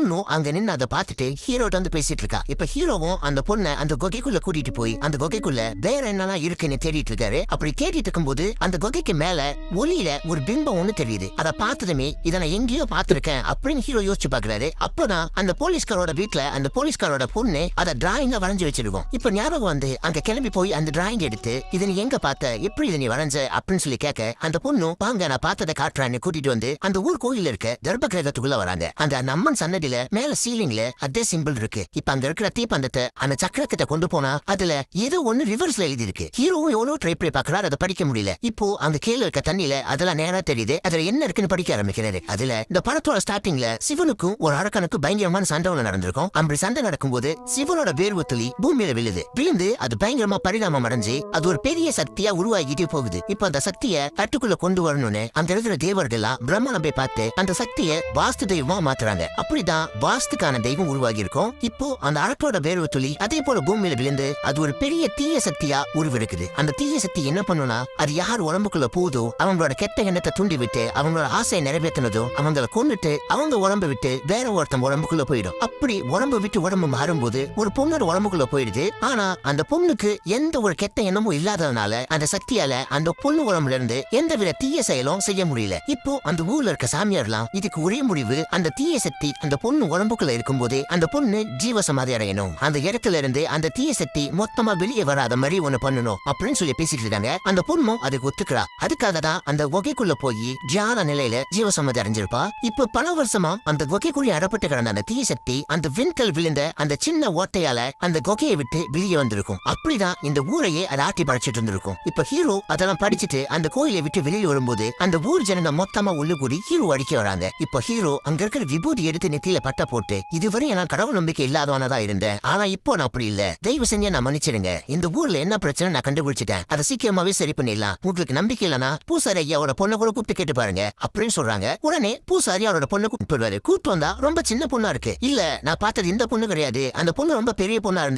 பொண்ணும் அங்க நின்னு அதை பார்த்துட்டு ஹீரோட்ட வந்து பேசிட்டு இருக்கா. இப்ப ஹீரோவும் அந்த பொண்ணை அந்த குகைக்குள்ள கூட்டிட்டு போய் அந்த குகைக்குள்ள வேற என்னெல்லாம் இருக்குன்னு தேடிட்டு இருக்காரு. அப்படி தேடிட்டு இருக்கும்போது அந்த குகைக்கு மேல ஒளியில ஒரு பிம்பம் ஒண்ணு தெரியுது. அதை பார்த்ததுமே இதை நான் எங்கேயோ பார்த்திருக்கேன் அப்படின்னு ஹீரோ யோசிச்சு பாக்குறாரு. அப்பதான் அந்த போலீஸ்காரோட வீட்டுல அந்த போலீஸ்காரோட பொண்ணு அதை டிராயிங்கா வரைஞ்சு வச்சிருக்கோம். இப்ப ஞாபகம் வந்து அங்க கிளம்பி போய் அந்த டிராயிங் எடுத்து இதை நீ எங்க பார்த்த, எப்படி இதை நீ வரைஞ்ச அப்படின்னு சொல்லி கேட்க அந்த பொண்ணும் பாங்க நான் பார்த்ததை காட்டுறான்னு கூட்டிட்டு வந்து அந்த ஊர் கோயில இருக்க கர்ப்ப கிரகத்துக்குள்ள வராங்க. அந்த அம்மன் சன்னதியில மேல சீலிங்ல அதே சிம்பிள் இருக்கு. இப்ப அங்க இருக்கிற தீப்பந்தத்தை அந்த சக்கரத்தை கொண்டு போனா அதுல ஏதோ ஒண்ணு ரிவர்ஸ்ல எழுதி இருக்கு. ஹீரோவும் எவ்வளவு ட்ரை பண்ணி பாக்குறாரு, அதை படிக்க முடியல. இப்போ அங்க கீழே இருக்க தண்ணியில அதெல்லாம் நேரா தெரியுது. அதுல என்ன இருக்குன்னு படிக்க ஆரம்பிக்கிறாரு. அதுல இந்த படத்தோட ஸ்டார்டிங்ல சிவனுக்கும் ஒரு அரக்கனுக்கும் பயங்கரமான சண்டை ஒண்ணு நடந்திருக்கும். அப்படி சண்டை நடக்கும்போது சிவனோட வேர்வு துளி பூமியில விழுந்து அது பயங்கரமா பரிணாமம் அடைஞ்சு அது ஒரு பெரிய சக்தியா உருவாகிட்டே போகுது. இப்ப அந்த சக்தியை கட்டுக்குள்ள கொண்டு வரணும்னு அந்த இருக்கிற தேவர்கள் பிரம்மனை போய் பார்த்து அந்த சக்தியை வாஸ்து தெய்வமா மாத்துறாங்க. அப்படிதான் வாஸ்துக்கான தெய்வம் உருவாகி இருக்கும். இப்போ அந்த அரக்கோட வேர்வை துளி அதே போல பூமியில விழுந்து அது ஒரு பெரிய தீய சக்தியா உருவெடுக்குது. அந்த தீய சக்தி என்ன பண்ணுனா அது யார் உடம்புக்குள்ள போதோ அவங்களோட கெட்ட எண்ணத்தை தூண்டி விட்டு அவங்களோட ஆசையை நிறைவேற்றினதோ அவங்களை கொண்டுட்டு அவங்க உடம்பு விட்டு வேற ஒருத்தன் உடம்புக்குள்ள போயிடும். அப்படி உடம்பு விட்டு உடம்பு மாறும்போது ஒரு பொண்ணோட உடம்புக்குள்ள போயிடுது. ஆனா அந்த பொண்ணுக்கு எந்த ஒரு கெட்ட எண்ணமும் இல்லாததுனால அந்த சக்தியால அந்த பொண்ணு உடம்புல இருந்து எந்த வித தீய செயலும் செய்ய முடியல. இப்போ அந்த ஊர்ல இருக்க சாமியார்லாம் இதுக்கு ஒரே முடிவு, அந்த தீய சக்தி அந்த பொண்ணு உடம்புக்குள்ள இருக்கும் போதே அந்த பொண்ணு ஜீவசமாதி அடையணும். அந்த இடத்துல இருந்து அந்த தீய சக்தி மொத்தமா வெளியே வராத மாதிரி ஒண்ணு பண்ணணும் அப்படின்னு சொல்லி பேசிட்டு இருக்காங்க. அந்த பொண்ணும் அதுக்கு ஒத்துக்கிறா. அதுக்காக தான் அந்த குகைக்குள்ள போய் ஜான நிலையில ஜீவசமாதி அடைஞ்சிருப்பா. இப்ப பல வருஷமா அந்த குகைக்குள்ளே அடப்பட்டு கிடந்த அந்த தீய சக்தி அந்த விண்கல் விழுந்த அந்த சின்ன ஓட்டையால அந்த குகையை விட்டு வெளியே வந்திருக்கும். அப்படிதான் இந்த ஊரையே அதை ஆட்டி படைச்சிட்டு இருந்திருக்கும். இப்ப ஹீரோ அதெல்லாம் படிச்சுட்டு அந்த கோயிலை விட்டு வெளியே வரும்போது அந்த ஊர் ஜனங்க மொத்தமா உள்ள கூடி ஹீரோ அடிக்க வராங்க. இப்ப ஹீரோ அங்க இருக்கிற விபூதி எடுத்து நெத்தியில பட்ட போட்டு இதுவரை நான் கடவுள் நம்பிக்கை இல்லாதவனதான் இருந்தேன், ஆனா இப்போ நான் அப்படி இல்ல, தயவு செஞ்சு நான் மன்னிச்சிடுங்க, இந்த ஊர்ல என்ன பிரச்சனை நான் கண்டுபிடிச்சிட்டேன், அதை சீக்கிரமாவே சரி பண்ணிடலாம், உங்களுக்கு நம்பிக்கை இல்லனா பூசாரி ஐயாவோட பொண்ணை கூட கூப்பிட்டு கேட்டு பாருங்க அப்படின்னு சொல்றாங்க. உடனே பூசாரி அவரோட பொண்ணு கூப்பிட்டு வந்தா ரொம்ப சின்ன பொண்ணா இருக்கு. இல்ல நான் பார்த்தது இந்த பொண்ணு கிடையாது, அந்த பொண்ணு ரொம்ப பெரிய பொண்ணா இருந்து